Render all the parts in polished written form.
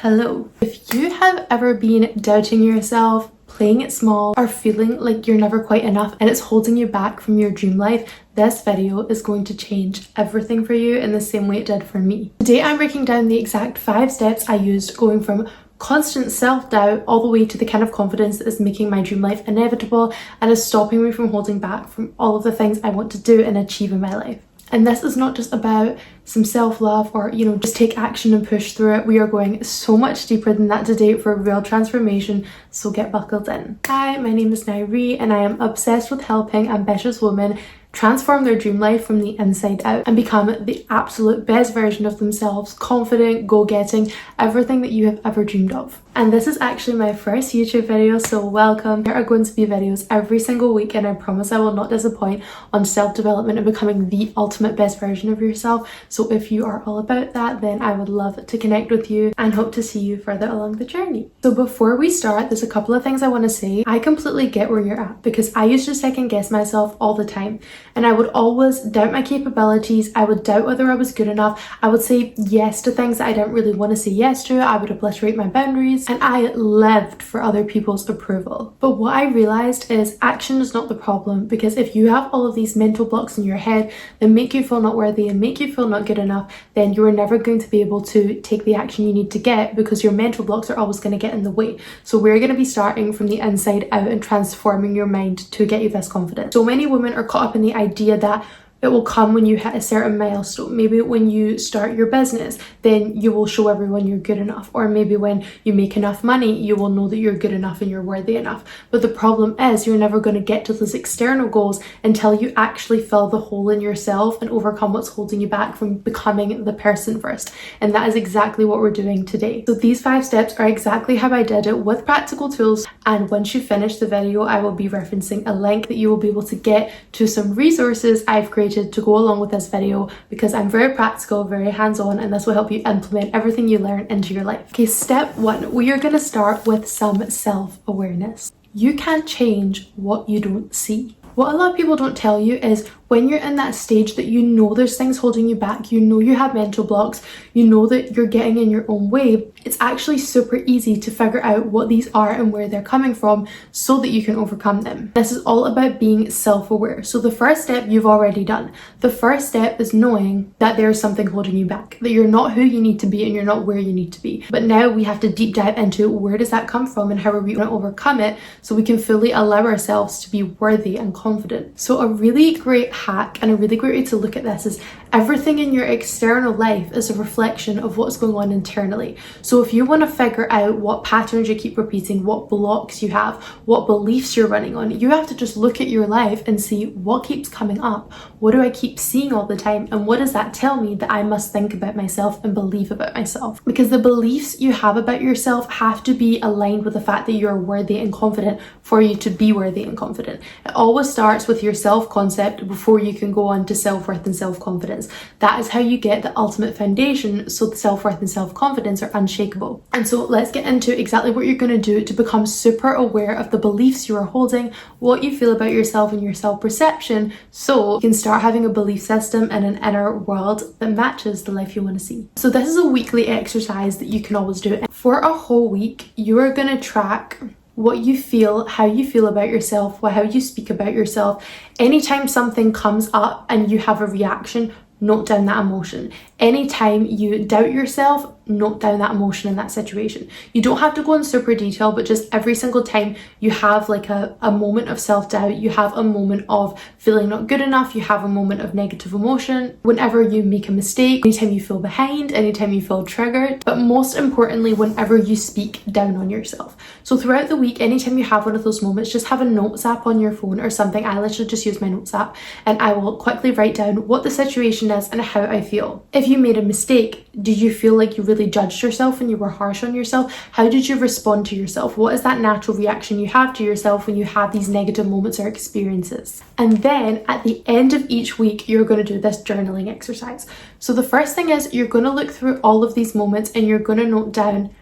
Hello. If you have ever been doubting yourself, playing it small, or feeling like you're never quite enough and it's holding you back from your dream life, this video is going to change everything for you in the same way it did for me. Today I'm breaking down the exact 5 steps I used going from constant self-doubt all the way to the kind of confidence that is making my dream life inevitable and is stopping me from holding back from all of the things I want to do and achieve in my life. And this is not just about some self-love or, just take action and push through it. We are going so much deeper than that today for a real transformation, so get buckled in. Hi, my name is Nairi and I am obsessed with helping ambitious women transform their dream life from the inside out and become the absolute best version of themselves, confident, go-getting, everything that you have ever dreamed of. And this is actually my first YouTube video, so welcome. There are going to be videos every single week and I promise I will not disappoint on self-development and becoming the ultimate best version of yourself. So if you are all about that, then I would love to connect with you and hope to see you further along the journey. So before we start, there's a couple of things I want to say. I completely get where you're at because I used to second guess myself all the time. And I would always doubt my capabilities. I would doubt whether I was good enough. I would say yes to things that I didn't really want to say yes to. I would obliterate my boundaries and I lived for other people's approval. But what I realized is action is not the problem, because if you have all of these mental blocks in your head that make you feel not worthy and make you feel not good enough, then you are never going to be able to take the action you need to get because your mental blocks are always going to get in the way. So we're going to be starting from the inside out and transforming your mind to get you this confidence. So many women are caught up in the idea that it will come when you hit a certain milestone. Maybe when you start your business, then you will show everyone you're good enough. Or maybe when you make enough money, you will know that you're good enough and you're worthy enough. But the problem is you're never going to get to those external goals until you actually fill the hole in yourself and overcome what's holding you back from becoming the person first. And that is exactly what we're doing today. So these 5 steps are exactly how I did it with practical tools. And once you finish the video, I will be referencing a link that you will be able to get to some resources I've created to go along with this video, because I'm very practical, very hands-on, and this will help you implement everything you learn into your life. Okay, step 1, we are going to start with some self-awareness. You can't change what you don't see. What a lot of people don't tell you is when you're in that stage that you know there's things holding you back, you know you have mental blocks, you know that you're getting in your own way, it's actually super easy to figure out what these are and where they're coming from so that you can overcome them. This is all about being self-aware. So the first step you've already done. The first step is knowing that there's something holding you back, that you're not who you need to be and you're not where you need to be. But now we have to deep dive into where does that come from and how are we going to overcome it so we can fully allow ourselves to be worthy and confident. So a really great hack and a really great way to look at this is everything in your external life is a reflection of what's going on internally. So if you want to figure out what patterns you keep repeating, what blocks you have, what beliefs you're running on, you have to just look at your life and see what keeps coming up. What do I keep seeing all the time? And what does that tell me that I must think about myself and believe about myself? Because the beliefs you have about yourself have to be aligned with the fact that you're worthy and confident for you to be worthy and confident. It always starts with your self-concept before you can go on to self-worth and self-confidence. That is how you get the ultimate foundation, so the self-worth and self-confidence are unshakable. And so let's get into exactly what you're going to do to become super aware of the beliefs you are holding, what you feel about yourself and your self-perception, so you can start having a belief system and an inner world that matches the life you want to see. So this is a weekly exercise that you can always do. For a whole week, you are going to track what you feel, how you feel about yourself, how you speak about yourself. Anytime something comes up and you have a reaction, note down that emotion. Anytime you doubt yourself, note down that emotion in that situation. You don't have to go in super detail, but just every single time you have like a moment of self-doubt, you have a moment of feeling not good enough, you have a moment of negative emotion, whenever you make a mistake, anytime you feel behind, anytime you feel triggered, but most importantly, whenever you speak down on yourself. So throughout the week, anytime you have one of those moments, just have a notes app on your phone or something. I literally just use my notes app and I will quickly write down what the situation is and how I feel. If you made a mistake, did you feel like you really judged yourself and you were harsh on yourself? How did you respond to yourself? What is that natural reaction you have to yourself when you have these negative moments or experiences? And then at the end of each week, you're going to do this journaling exercise. So the first thing is you're going to look through all of these moments and you're going to note down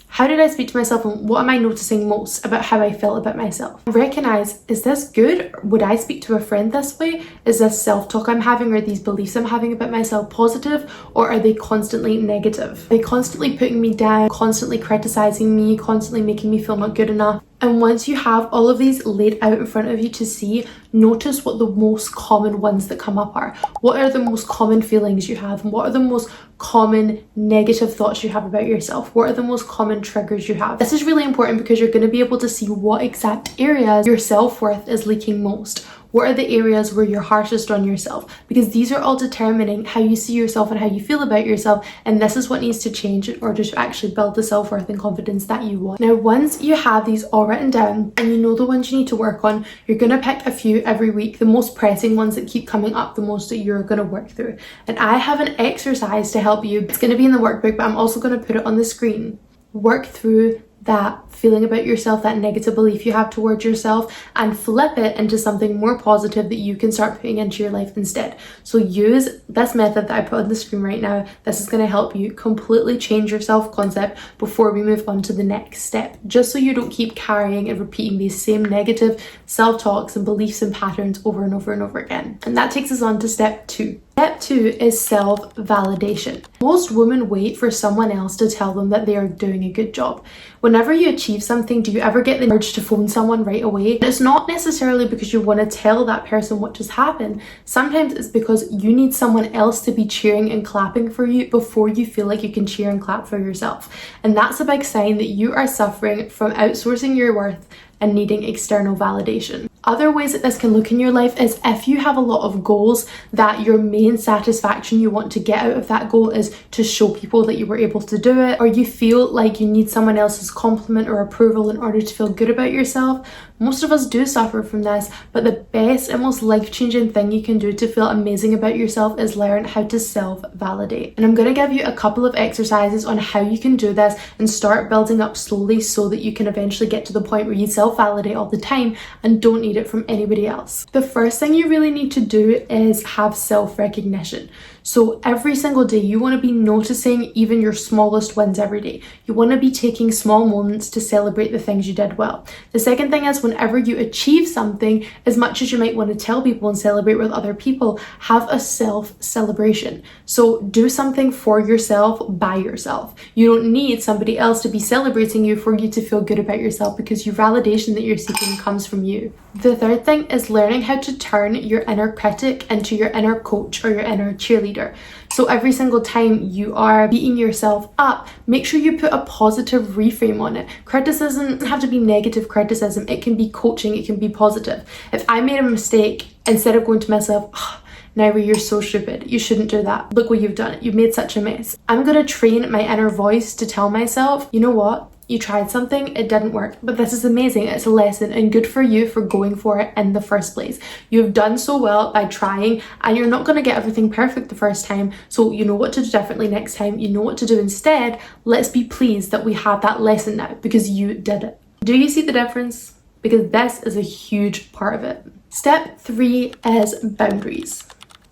How did I speak to myself, and what am I noticing most about how I felt about myself? Recognize, is this good? Would I speak to a friend this way? Is this self-talk I'm having, or these beliefs I'm having about myself positive, or are they constantly negative? Are they constantly putting me down, constantly criticizing me, constantly making me feel not good enough? And once you have all of these laid out in front of you to see, notice what the most common ones that come up are. What are the most common feelings you have? And what are the most common negative thoughts you have about yourself? What are the most common triggers you have? This is really important because you're going to be able to see what exact areas your self-worth is leaking most. What are the areas where you're harshest on yourself? Because these are all determining how you see yourself and how you feel about yourself, and this is what needs to change in order to actually build the self-worth and confidence that you want. Now, once you have these all written down and you know the ones you need to work on, you're going to pick a few every week, the most pressing ones that keep coming up the most that you're going to work through. And I have an exercise to help you. It's going to be in the workbook, but I'm also going to put it on the screen. Work through that feeling about yourself, that negative belief you have towards yourself, and flip it into something more positive that you can start putting into your life instead. So use this method that I put on the screen right now. This is going to help you completely change your self-concept before we move on to the next step, just so you don't keep carrying and repeating these same negative self-talks and beliefs and patterns over and over and over again. And that takes us on to step 2. Step 2 is self-validation. Most women wait for someone else to tell them that they are doing a good job. Whenever you achieve something, do you ever get the urge to phone someone right away? And it's not necessarily because you want to tell that person what just happened. Sometimes it's because you need someone else to be cheering and clapping for you before you feel like you can cheer and clap for yourself. And that's a big sign that you are suffering from outsourcing your worth and needing external validation. Other ways that this can look in your life is if you have a lot of goals that your main satisfaction you want to get out of that goal is to show people that you were able to do it, or you feel like you need someone else's compliment or approval in order to feel good about yourself. Most of us do suffer from this, but the best and most life-changing thing you can do to feel amazing about yourself is learn how to self-validate. And I'm going to give you a couple of exercises on how you can do this and start building up slowly so that you can eventually get to the point where you self-validate all the time and don't need it from anybody else. The first thing you really need to do is have self-recognition. So every single day you want to be noticing even your smallest wins every day. You want to be taking small moments to celebrate the things you did well. The second thing is, whenever you achieve something, as much as you might want to tell people and celebrate with other people, have a self-celebration. So do something for yourself by yourself. You don't need somebody else to be celebrating you for you to feel good about yourself, because your validation that you're seeking comes from you. The third thing is learning how to turn your inner critic into your inner coach or your inner cheerleader. So every single time you are beating yourself up, make sure you put a positive reframe on it. Criticism doesn't have to be negative criticism. It can be coaching, it can be positive. If I made a mistake, instead of going to myself, oh, Nairi, you're so stupid, you shouldn't do that, look what you've done, you've made such a mess, I'm going to train my inner voice to tell myself, you know what? You tried something, it didn't work, but this is amazing, it's a lesson, and good for you for going for it in the first place. You've done so well by trying, and you're not going to get everything perfect the first time, so you know what to do differently next time, you know what to do instead. Let's be pleased that we have that lesson now because you did it. Do you see the difference? Because this is a huge part of it. Step 3 is boundaries.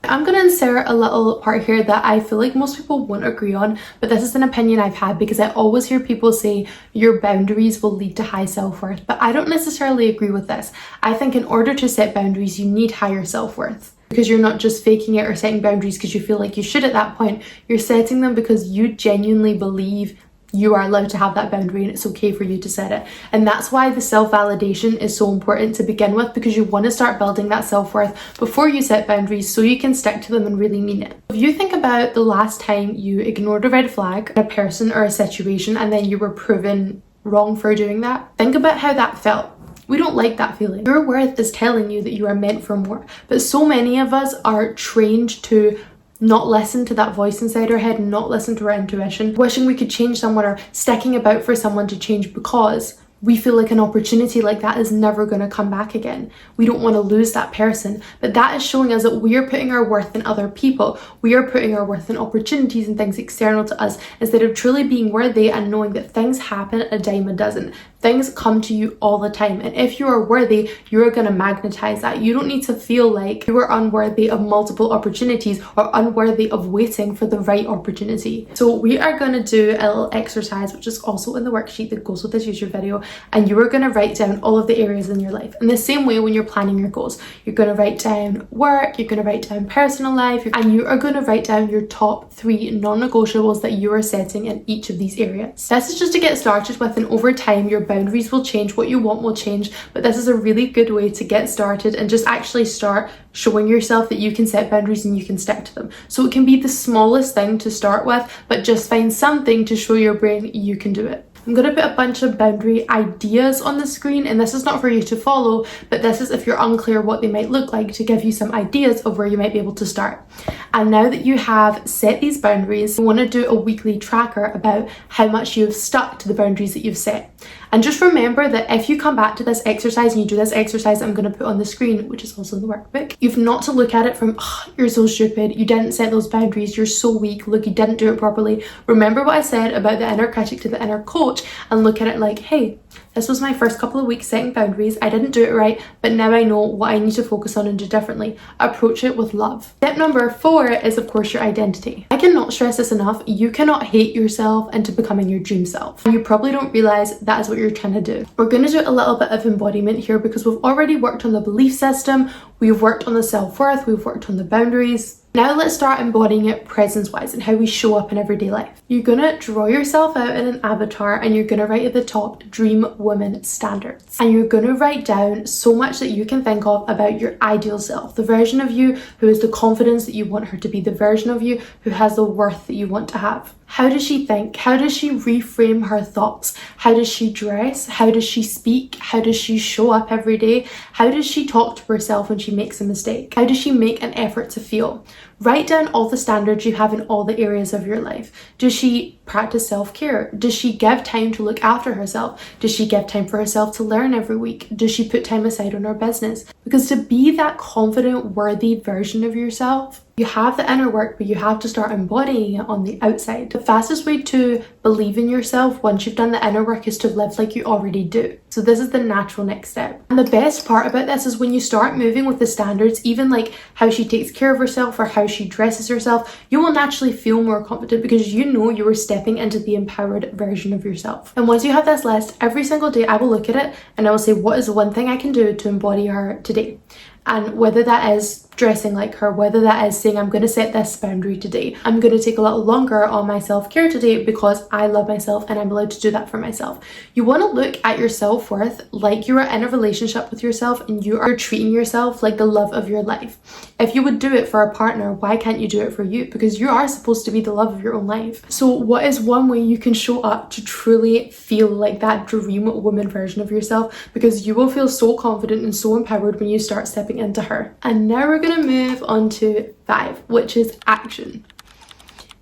I'm going to insert a little part here that I feel like most people won't agree on, but this is an opinion I've had because I always hear people say your boundaries will lead to high self-worth, but I don't necessarily agree with this. I think in order to set boundaries, you need higher self-worth, because you're not just faking it or setting boundaries because you feel like you should at that point. You're setting them because you genuinely believe you are allowed to have that boundary and it's okay for you to set it. And that's why the self-validation is so important to begin with, because you want to start building that self-worth before you set boundaries so you can stick to them and really mean it. If you think about the last time you ignored a red flag in a person or a situation and then you were proven wrong for doing that, think about how that felt. We don't like that feeling. Your worth is telling you that you are meant for more, but so many of us are trained to not listen to that voice inside our head and not listen to our intuition, wishing we could change someone or sticking about for someone to change because we feel like an opportunity like that is never going to come back again. We don't want to lose that person, but that is showing us that we are putting our worth in other people. We are putting our worth in opportunities and things external to us instead of truly being worthy and knowing that things happen a dime a dozen. Things come to you all the time, and if you are worthy, you are going to magnetize that. You don't need to feel like you are unworthy of multiple opportunities or unworthy of waiting for the right opportunity. So we are going to do a little exercise, which is also in the worksheet that goes with this YouTube video, and you are going to write down all of the areas in your life. In the same way, when you're planning your goals, you're going to write down work, you're going to write down personal life, and you are going to write down your top 3 non-negotiables that you are setting in each of these areas. This is just to get started with, and over time your boundaries will change, what you want will change, but this is a really good way to get started and just actually start showing yourself that you can set boundaries and you can stick to them. So it can be the smallest thing to start with, but just find something to show your brain you can do it. I'm going to put a bunch of boundary ideas on the screen, and this is not for you to follow, but this is if you're unclear what they might look like, to give you some ideas of where you might be able to start. And now that you have set these boundaries, you want to do a weekly tracker about how much you have stuck to the boundaries that you've set. And just remember that if you come back to this exercise and you do this exercise I'm going to put on the screen, which is also in the workbook, you've not to look at it from, oh, you're so stupid, you didn't set those boundaries, you're so weak, look, you didn't do it properly. Remember what I said about the inner critic to the inner coach, and look at it like, hey, this was my first couple of weeks setting boundaries. I didn't do it right, but now I know what I need to focus on and do differently. Approach it with love. Step number 4 is, of course, your identity. I cannot stress this enough. You cannot hate yourself into becoming your dream self. And you probably don't realize that is what you're trying to do. We're going to do a little bit of embodiment here because we've already worked on the belief system, we've worked on the self-worth, we've worked on the boundaries. Now let's start embodying it presence-wise and how we show up in everyday life. You're gonna draw yourself out in an avatar, and you're gonna write at the top, Dream Woman Standards. And you're gonna write down so much that you can think of about your ideal self, the version of you who has the confidence that you want her to be, the version of you who has the worth that you want to have. How does she think? How does she reframe her thoughts? How does she dress? How does she speak? How does she show up every day? How does she talk to herself when she makes a mistake? How does she make an effort to feel? Write down all the standards you have in all the areas of your life. Does she practice self-care? Does she give time to look after herself? Does she give time for herself to learn every week? Does she put time aside on her business? Because to be that confident, worthy version of yourself, you have the inner work, but you have to start embodying it on the outside. The fastest way to believe in yourself once you've done the inner work is to live like you already do. So this is the natural next step. And the best part about this is when you start moving with the standards, even like how she takes care of herself or how she dresses herself, you will naturally feel more confident because you know you are stepping into the empowered version of yourself. And once you have this list, every single day I will look at it and I will say, what is the one thing I can do to embody her today? And whether that is dressing like her, whether that is saying I'm going to set this boundary today, I'm going to take a little longer on my self-care today because I love myself and I'm allowed to do that for myself. You want to look at your self-worth like you are in a relationship with yourself and you are treating yourself like the love of your life. If you would do it for a partner, why can't you do it for you? Because you are supposed to be the love of your own life. So what is one way you can show up to truly feel like that dream woman version of yourself? Because you will feel so confident and so empowered when you start stepping into her. And now we're going to move on to 5, which is action.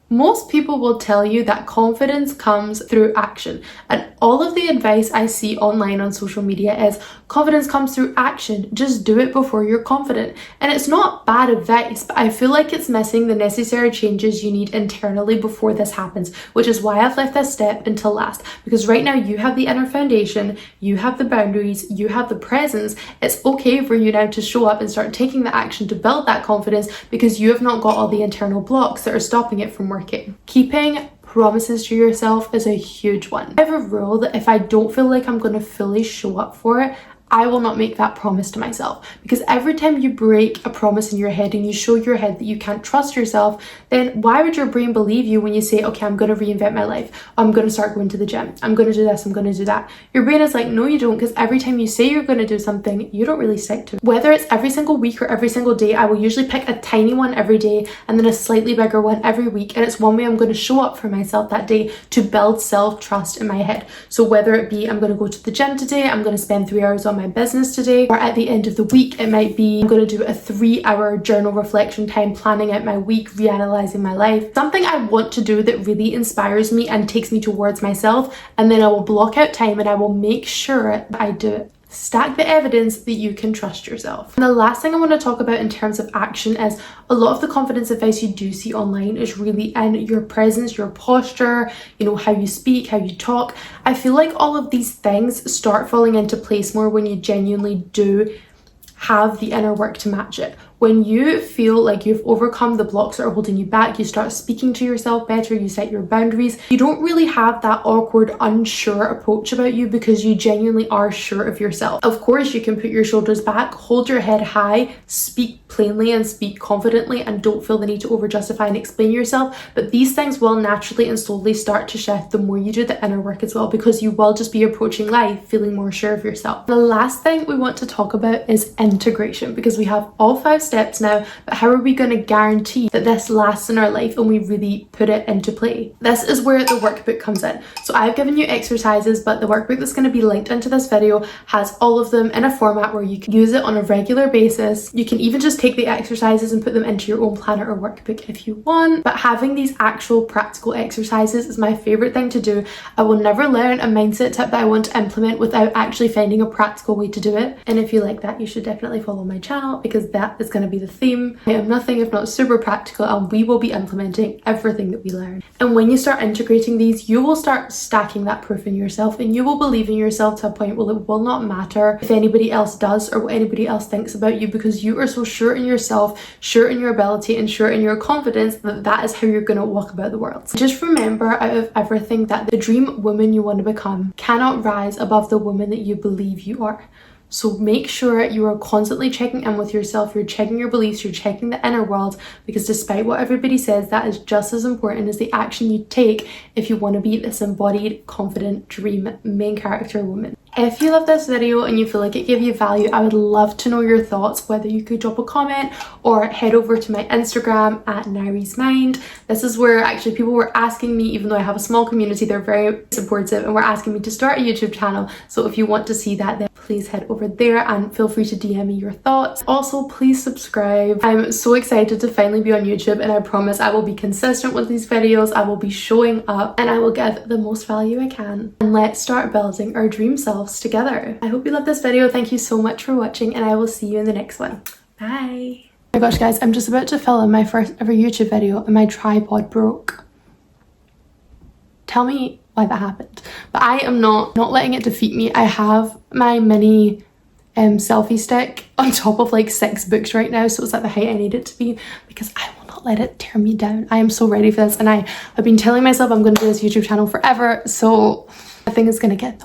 Most people will tell you that confidence comes through action, and all of the advice I see online on social media is confidence comes through action. Just do it before you're confident. And it's not bad advice, but I feel like it's missing the necessary changes you need internally before this happens, which is why I've left this step until last. Because right now you have the inner foundation, you have the boundaries, you have the presence. It's okay for you now to show up and start taking the action to build that confidence because you have not got all the internal blocks that are stopping it from working. Keeping promises to yourself is a huge one. I have a rule that if I don't feel like I'm going to fully show up for it, I will not make that promise to myself, because every time you break a promise in your head and you show your head that you can't trust yourself, then why would your brain believe you when you say, okay, I'm going to reinvent my life, I'm going to start going to the gym, I'm going to do this, I'm going to do that. Your brain is like, no you don't, because every time you say you're going to do something, you don't really stick to it. Whether it's every single week or every single day, I will usually pick a tiny one every day and then a slightly bigger one every week, and it's one way I'm going to show up for myself that day to build self-trust in my head. So whether it be I'm going to go to the gym today, I'm going to spend 3 hours on my business today. Or at the end of the week, it might be I'm going to do a 3-hour journal reflection time, planning out my week, reanalyzing my life. Something I want to do that really inspires me and takes me towards myself, and then I will block out time and I will make sure that I do it. Stack the evidence that you can trust yourself. And the last thing I want to talk about in terms of action is a lot of the confidence advice you do see online is really in your presence, your posture, you know, how you speak, how you talk. I feel like all of these things start falling into place more when you genuinely do have the inner work to match it. When you feel like you've overcome the blocks that are holding you back, you start speaking to yourself better, you set your boundaries, you don't really have that awkward, unsure approach about you because you genuinely are sure of yourself. Of course, you can put your shoulders back, hold your head high, speak plainly and speak confidently, and don't feel the need to over justify and explain yourself. But these things will naturally and slowly start to shift the more you do the inner work as well, because you will just be approaching life feeling more sure of yourself. The last thing we want to talk about is integration, because we have all 5 steps now, but how are we going to guarantee that this lasts in our life and we really put it into play? This is where the workbook comes in. So I've given you exercises, but the workbook that's going to be linked into this video has all of them in a format where you can use it on a regular basis. You can even just take the exercises and put them into your own planner or workbook if you want, but having these actual practical exercises is my favorite thing to do. I will never learn a mindset tip that I want to implement without actually finding a practical way to do it. And if you like that, you should definitely follow my channel, because that is going to be the theme. I am nothing if not super practical, and we will be implementing everything that we learn. And when you start integrating these, you will start stacking that proof in yourself, and you will believe in yourself to a point where it will not matter if anybody else does or what anybody else thinks about you, because you are so sure in yourself, sure in your ability, and sure in your confidence that that is how you're going to walk about the world. Just remember, out of everything, that the dream woman you want to become cannot rise above the woman that you believe you are. So make sure you are constantly checking in with yourself, you're checking your beliefs, you're checking the inner world, because despite what everybody says, that is just as important as the action you take if you want to be this embodied, confident, dream main character woman. If you love this video and you feel like it gave you value, I would love to know your thoughts, whether you could drop a comment or head over to my Instagram at Nairi's Mind. This is where actually people were asking me, even though I have a small community, they're very supportive and were asking me to start a YouTube channel. So if you want to see that, then please head over there and feel free to DM me your thoughts. Also, please subscribe. I'm so excited to finally be on YouTube, and I promise I will be consistent with these videos. I will be showing up and I will give the most value I can. And let's start building our dream selves together. I hope you loved this video. Thank you so much for watching, and I will see you in the next one. Bye. Oh my gosh guys, I'm just about to film my first ever YouTube video and my tripod broke. Tell me why that happened. But I am not letting it defeat me. I have my mini selfie stick on top of like 6 books right now, so it's at the height I need it to be, because I will not let it tear me down. I am so ready for this, and I have been telling myself I'm going to do this YouTube channel forever, so I think it's going to get